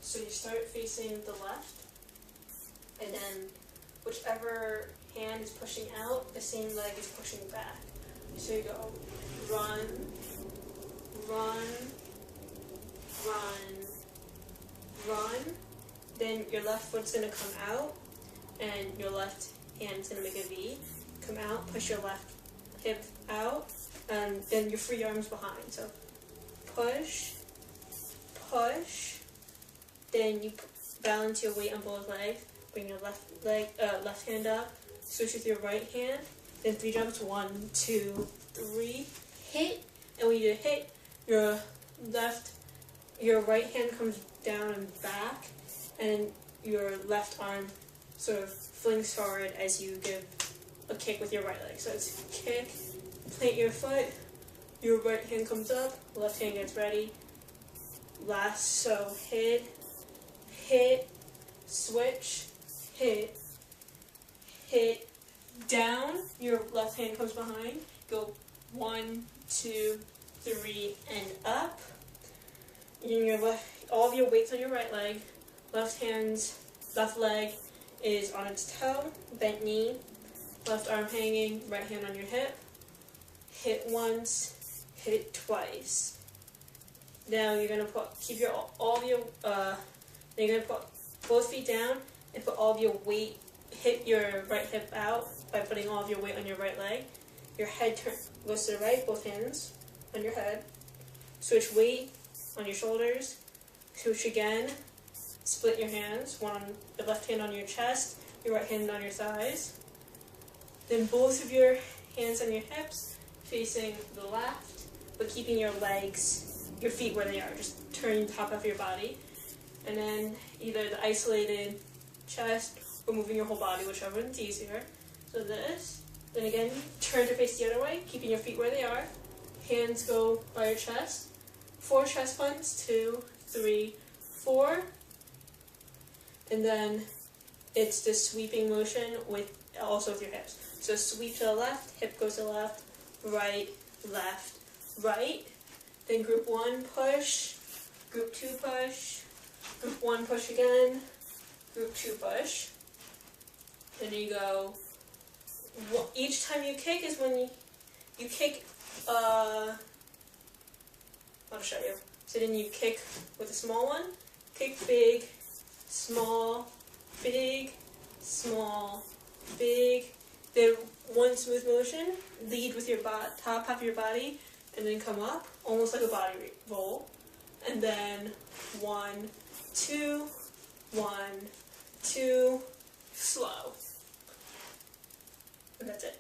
So you start facing the left, and then whichever hand is pushing out, the same leg is pushing back. So you go run, run, run, run. Then your left foot's going to come out, and your left hand's going to make a V. Come out, push your left hip out, and then your free arms behind. So push, push. Then you balance your weight on both legs. Bring your left hand up. Switch with your right hand. Then 3 jumps. 1, 2, 3. Hit. And when you do hit, your right hand comes down and back, and your left arm sort of flings forward as you give a kick with your right leg. So it's kick, plant your foot, your right hand comes up, left hand gets ready. Lasso, hit, hit, switch, hit, hit, down, your left hand comes behind, go 1, 2, 3, and up. And your all of your weight's on your right leg, left leg is on its toe, bent knee, left arm hanging, right hand on your hip. Hit once, hit it twice. Now you're gonna keep you're gonna put both feet down and put all of your weight, hit your right hip out by putting all of your weight on your right leg. Your head goes to the right, both hands on your head. Switch weight on your shoulders. Switch again. Split your hands, the left hand on your chest, your right hand on your thighs. Then both of your hands on your hips, facing the left, but keeping your feet where they are. Just turning the top of your body. And then either the isolated chest or moving your whole body, whichever one's easier. So this. Then again, turn to face the other way, keeping your feet where they are. Hands go by your chest. 4 chest punts, 2, 3, 4. And then it's the sweeping motion also with your hips. So sweep to the left, hip goes to the left, right, right. Then group 1 push, group 2 push, group 1 push again, group 2 push. Then you go, each time you kick is when you kick, I'll show you. So then you kick with a small one, kick big, small, big, small, big. Then one smooth motion, lead with your top half of your body, and then come up, almost like a body roll. And then 1, 2, 1, 2, slow. And that's it.